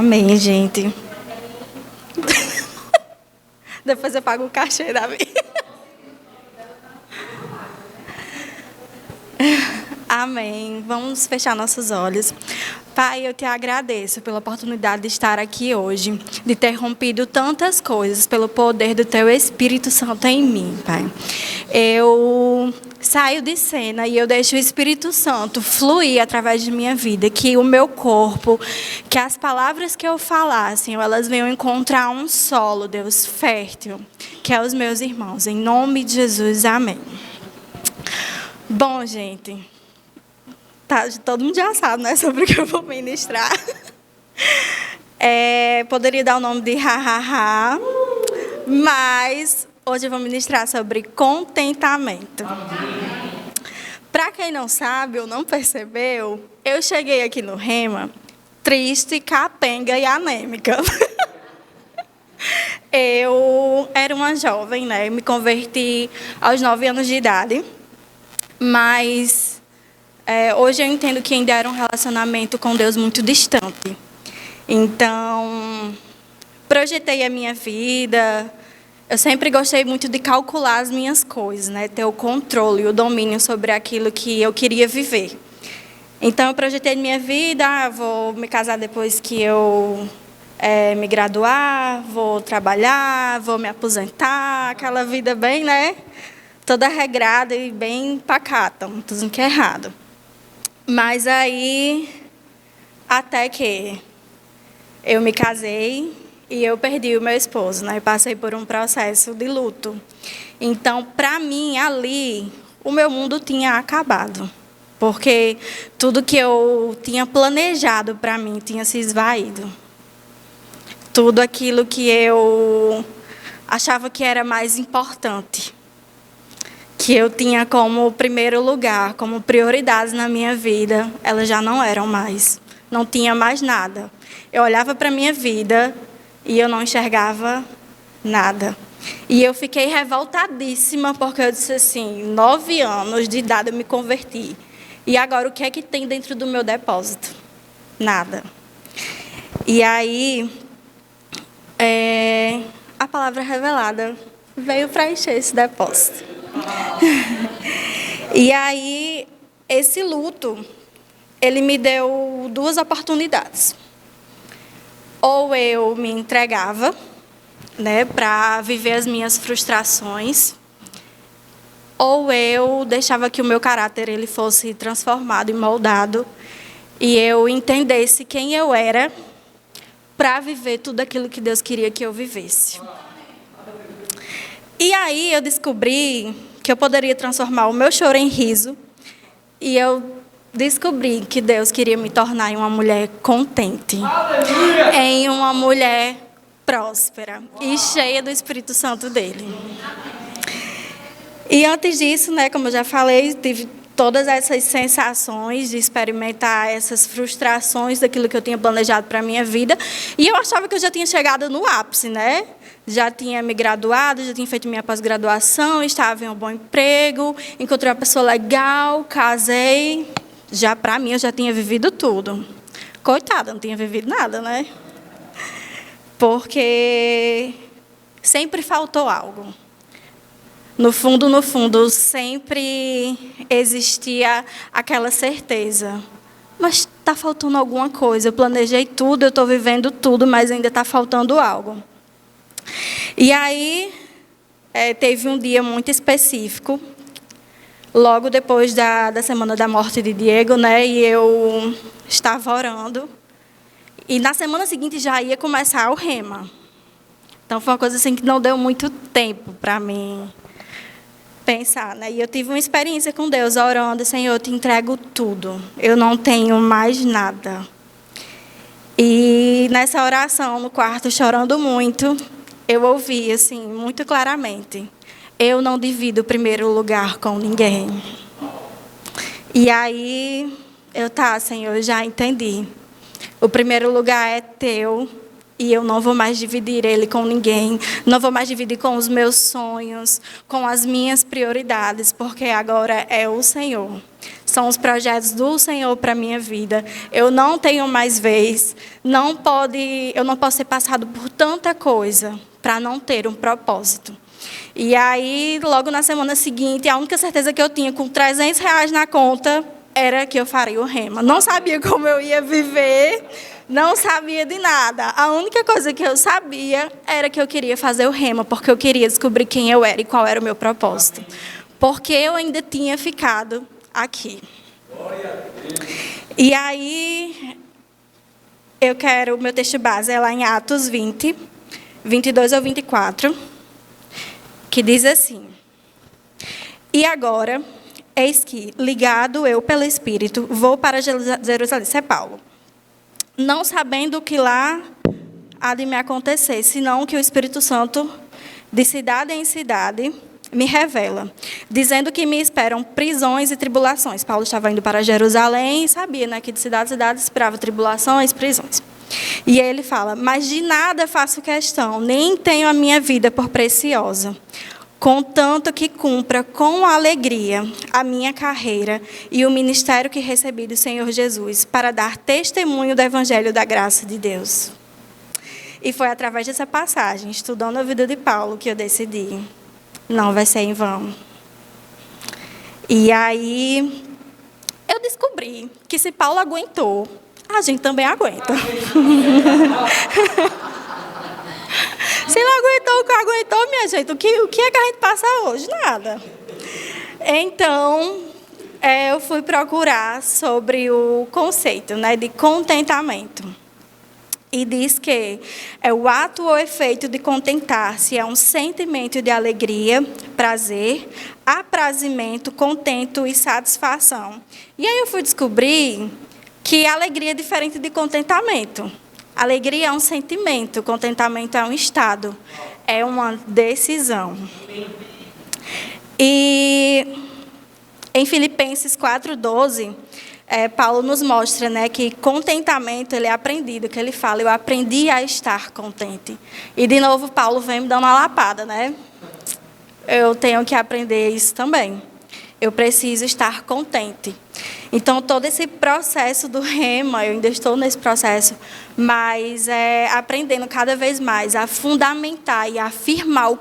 Amém, gente. Depois eu pago o cachê da vida. Amém. Vamos fechar nossos olhos. Pai, eu te agradeço pela oportunidade de estar aqui hoje, de ter rompido tantas coisas pelo poder do Teu Espírito Santo em mim, Pai. Eu saio de cena e eu deixo o Espírito Santo fluir através de minha vida, que o meu corpo, que as palavras que eu falar, Senhor, elas venham encontrar um solo, Deus, fértil, que é os meus irmãos. Em nome de Jesus, amém. Bom, gente, todo mundo já sabe, né, sobre o que eu vou ministrar. Poderia dar o nome de ha, mas hoje eu vou ministrar sobre contentamento. Para quem não sabe ou não percebeu, eu cheguei aqui no Rema triste, capenga e anêmica. Eu era uma jovem, né, me converti aos 9 anos de idade, mas hoje eu entendo que ainda era um relacionamento com Deus muito distante. Então, projetei a minha vida. Eu sempre gostei muito de calcular as minhas coisas, né? Ter o controle, o domínio sobre aquilo que eu queria viver. Então, eu projetei minha vida, vou me casar depois que eu me graduar, vou trabalhar, vou me aposentar, aquela vida bem, né? Toda regrada e bem pacata, não estou dizendo que é errado. Mas aí, até que eu me casei e eu perdi o meu esposo, né? Eu passei por um processo de luto. Então, para mim, ali, o meu mundo tinha acabado. Porque tudo que eu tinha planejado para mim tinha se esvaído. Tudo aquilo que eu achava que era mais importante, que eu tinha como primeiro lugar, como prioridades na minha vida, elas já não eram mais. Não tinha mais nada. Eu olhava para a minha vida e eu não enxergava nada. E eu fiquei revoltadíssima, porque eu disse assim, 9 anos de idade eu me converti. E agora o que é que tem dentro do meu depósito? Nada. E aí, a palavra revelada veio preencher esse depósito. E aí, esse luto, ele me deu 2 oportunidades. Ou eu me entregava, né, para viver as minhas frustrações, ou eu deixava que o meu caráter ele fosse transformado e moldado, e eu entendesse quem eu era para viver tudo aquilo que Deus queria que eu vivesse. E aí eu descobri que eu poderia transformar o meu choro em riso, e eu descobri que Deus queria me tornar em uma mulher contente, em uma mulher próspera e cheia do Espírito Santo dele. E antes disso, né, como eu já falei, tive todas essas sensações de experimentar essas frustrações daquilo que eu tinha planejado para a minha vida, e eu achava que eu já tinha chegado no ápice, né? Já tinha me graduado, já tinha feito minha pós-graduação, estava em um bom emprego, encontrei uma pessoa legal, casei. Já para mim, eu já tinha vivido tudo. Coitada, não tinha vivido nada, né? Porque sempre faltou algo. No fundo, sempre existia aquela certeza. Mas está faltando alguma coisa. Eu planejei tudo, eu estou vivendo tudo, mas ainda está faltando algo. E aí, teve um dia muito específico, logo depois da semana da morte de Diego, né? E eu estava orando. E na semana seguinte já ia começar o Rema. Então foi uma coisa assim que não deu muito tempo para mim pensar, né? E eu tive uma experiência com Deus, orando, Senhor, eu te entrego tudo. Eu não tenho mais nada. E nessa oração, no quarto, chorando muito, eu ouvi, assim, muito claramente, eu não divido o primeiro lugar com ninguém. E aí, Senhor, eu já entendi. O primeiro lugar é teu e eu não vou mais dividir ele com ninguém, não vou mais dividir com os meus sonhos, com as minhas prioridades, porque agora é o Senhor. São os projetos do Senhor para a minha vida. Eu não tenho mais vez, eu não posso ser passado por tanta coisa para não ter um propósito. E aí, logo na semana seguinte, a única certeza que eu tinha com R$300 na conta era que eu faria o rema. Não sabia como eu ia viver, não sabia de nada. A única coisa que eu sabia era que eu queria fazer o rema, porque eu queria descobrir quem eu era e qual era o meu propósito. Porque eu ainda tinha ficado aqui. E aí, o meu texto base é lá em Atos 20, 22 ao 24, que diz assim: E agora, eis que, ligado eu pelo Espírito, vou para Jerusalém. Isso é Paulo. Não sabendo o que lá há de me acontecer, senão que o Espírito Santo, de cidade em cidade, me revela, dizendo que me esperam prisões e tribulações. Paulo estava indo para Jerusalém e sabia, né, que de cidade em cidade esperava tribulações, prisões. E ele fala: mas de nada faço questão, nem tenho a minha vida por preciosa, contanto que cumpra com alegria a minha carreira e o ministério que recebi do Senhor Jesus, para dar testemunho do Evangelho da graça de Deus. E foi através dessa passagem, estudando a vida de Paulo, que eu decidi: não vai ser em vão. E aí, eu descobri que se Paulo aguentou, a gente também aguenta. Se ele aguentou o que aguentou, minha gente, o que é que a gente passa hoje? Nada. Então, eu fui procurar sobre o conceito, né, de contentamento. E diz que é o ato ou efeito de contentar-se, é um sentimento de alegria, prazer, aprazimento, contento e satisfação. E aí eu fui descobrir que alegria é diferente de contentamento. Alegria é um sentimento, contentamento é um estado, é uma decisão. E em Filipenses 4:12, Paulo nos mostra, né, que contentamento ele é aprendido, que ele fala: eu aprendi a estar contente. E de novo Paulo vem me dando uma lapada, né? Eu tenho que aprender isso também. Eu preciso estar contente. Então, todo esse processo do rema, eu ainda estou nesse processo, mas aprendendo cada vez mais a fundamentar e a afirmar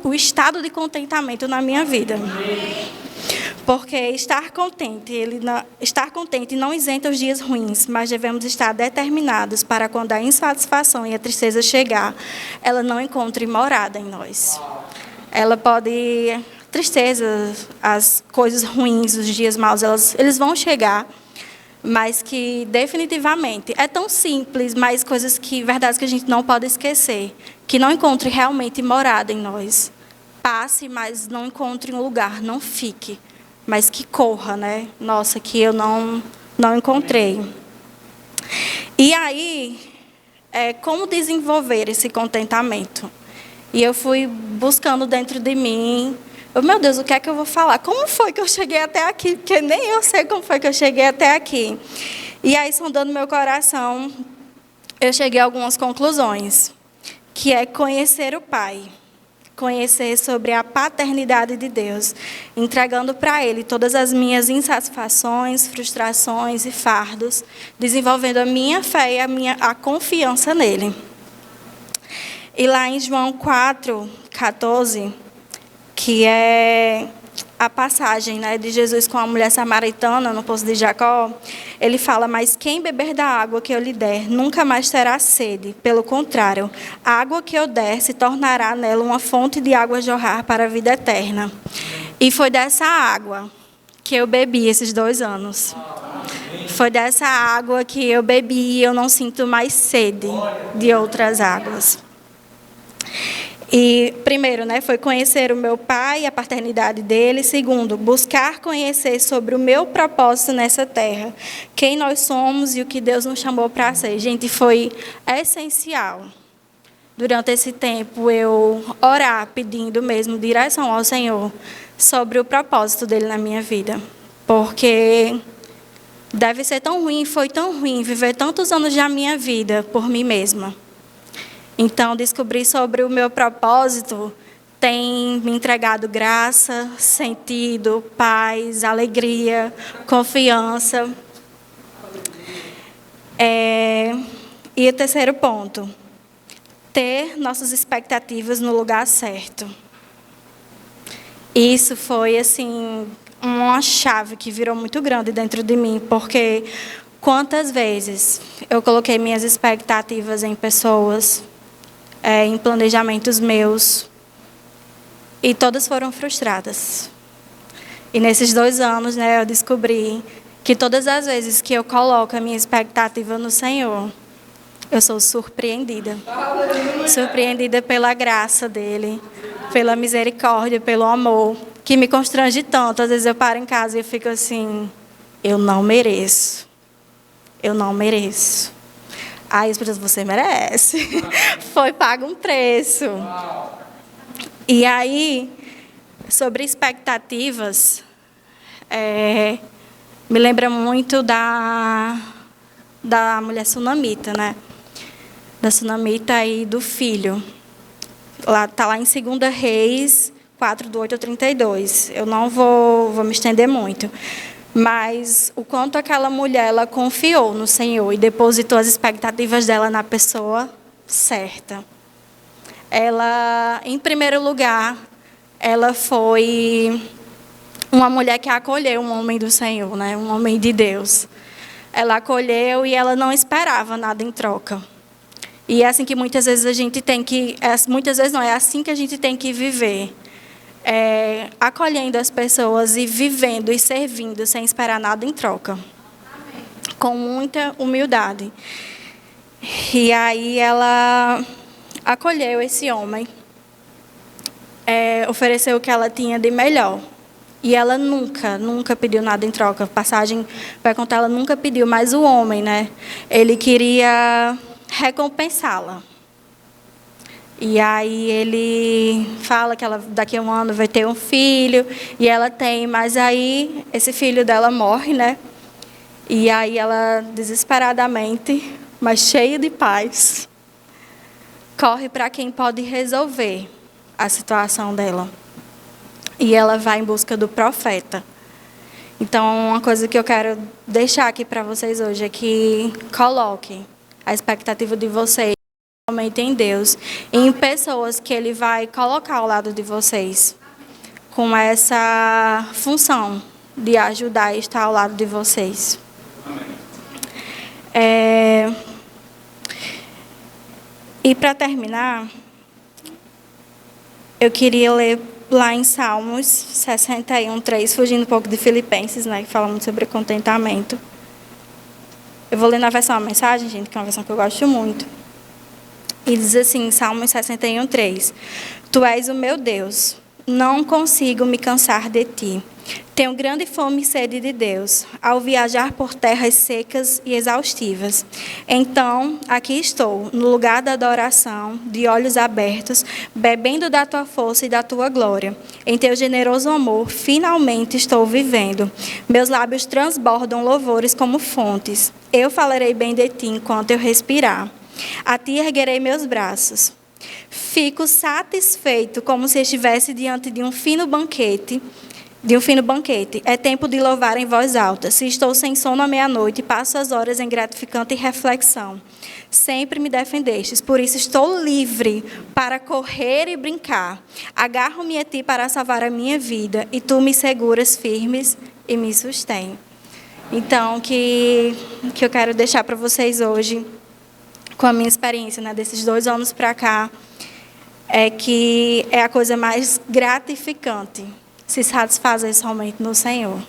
o estado de contentamento na minha vida. Porque estar contente não isenta os dias ruins, mas devemos estar determinados para, quando a insatisfação e a tristeza chegar, ela não encontre morada em nós. Ela pode... Tristeza, as coisas ruins, os dias maus, eles vão chegar, mas que definitivamente é tão simples, mas verdades que a gente não pode esquecer, que não encontre realmente morada em nós. Passe, mas não encontre um lugar, não fique, mas que corra, né? Nossa, que eu não encontrei. E aí, como desenvolver esse contentamento? E eu fui buscando dentro de mim. Meu Deus, o que é que eu vou falar? Como foi que eu cheguei até aqui? Porque nem eu sei como foi que eu cheguei até aqui. E aí, sondando meu coração, eu cheguei a algumas conclusões, que é conhecer o Pai, conhecer sobre a paternidade de Deus, entregando para Ele todas as minhas insatisfações, frustrações e fardos, desenvolvendo a minha fé e a confiança nele. E lá em João 4:14, que é a passagem, né, de Jesus com a mulher samaritana no poço de Jacó, ele fala: mas quem beber da água que eu lhe der, nunca mais terá sede. Pelo contrário, a água que eu der se tornará nela uma fonte de água a jorrar para a vida eterna. E foi dessa água que eu bebi esses 2 anos. Foi dessa água que eu bebi e eu não sinto mais sede de outras águas. E, primeiro, né, foi conhecer o meu Pai, a paternidade dele. Segundo, buscar conhecer sobre o meu propósito nessa terra, quem nós somos e o que Deus nos chamou para ser. Gente, foi essencial, durante esse tempo, eu orar, pedindo mesmo direção ao Senhor sobre o propósito dele na minha vida. Porque deve ser tão ruim, foi tão ruim viver tantos anos da minha vida por mim mesma. Então, descobrir sobre o meu propósito tem me entregado graça, sentido, paz, alegria, confiança. E o terceiro ponto, ter nossas expectativas no lugar certo. Isso foi, assim, uma chave que virou muito grande dentro de mim, porque quantas vezes eu coloquei minhas expectativas em pessoas, em planejamentos meus, e todas foram frustradas. E nesses 2 anos, né, eu descobri que todas as vezes que eu coloco a minha expectativa no Senhor, eu sou surpreendida. Surpreendida pela graça dEle, pela misericórdia, pelo amor, que me constrange tanto. Às vezes eu paro em casa e eu fico assim, eu não mereço. Eu não mereço. Aí as pessoas, você merece. Foi pago um preço. E aí, sobre expectativas, me lembra muito da mulher sunamita, né? Da sunamita e do filho. Está lá em 2 Reis 4, do 8 ao 32. Eu não vou me estender muito. Mas o quanto aquela mulher ela confiou no Senhor e depositou as expectativas dela na pessoa certa. Ela, em primeiro lugar, ela foi uma mulher que acolheu um homem do Senhor, né? Um homem de Deus. Ela acolheu e ela não esperava nada em troca. E é assim que muitas vezes a gente tem que... Muitas vezes não, é assim que a gente tem que viver. Acolhendo as pessoas e vivendo e servindo sem esperar nada em troca. Com muita humildade. E aí ela acolheu esse homem. Ofereceu o que ela tinha de melhor. E ela nunca pediu nada em troca. A passagem vai contar, ela nunca pediu, mas o homem, né? Ele queria recompensá-la. E aí ele fala que ela daqui a 1 ano vai ter um filho, e ela tem, mas aí esse filho dela morre, né? E aí ela, desesperadamente, mas cheia de paz, corre para quem pode resolver a situação dela. E ela vai em busca do profeta. Então, uma coisa que eu quero deixar aqui para vocês hoje é que coloquem a expectativa de vocês somente em Deus e em pessoas que Ele vai colocar ao lado de vocês, com essa função de ajudar e estar ao lado de vocês. E para terminar, eu queria ler lá em Salmos 61, 3, fugindo um pouco de Filipenses, né, que fala muito sobre contentamento. Eu vou ler na versão A Mensagem, gente, que é uma versão que eu gosto muito. E diz assim, Salmos 61, 3. Tu és o meu Deus, não consigo me cansar de ti. Tenho grande fome e sede de Deus, ao viajar por terras secas e exaustivas. Então, aqui estou, no lugar da adoração, de olhos abertos, bebendo da tua força e da tua glória. Em teu generoso amor, finalmente estou vivendo. Meus lábios transbordam louvores como fontes. Eu falarei bem de ti enquanto eu respirar. A ti erguerei meus braços. Fico satisfeito como se estivesse diante de um fino banquete. É tempo de louvar em voz alta. Se estou sem sono à meia-noite, passo as horas em gratificante reflexão. Sempre me defendestes, por isso estou livre para correr e brincar. Agarro-me a ti para salvar a minha vida, e tu me seguras firmes e me sustém. Então, que eu quero deixar para vocês hoje, com a minha experiência, né, desses 2 anos para cá, é que é a coisa mais gratificante se satisfazer somente no Senhor.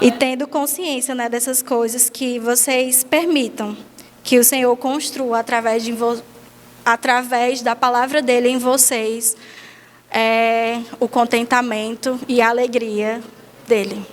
E tendo consciência, né, dessas coisas, que vocês permitam que o Senhor construa através da palavra dele em vocês o contentamento e a alegria dele.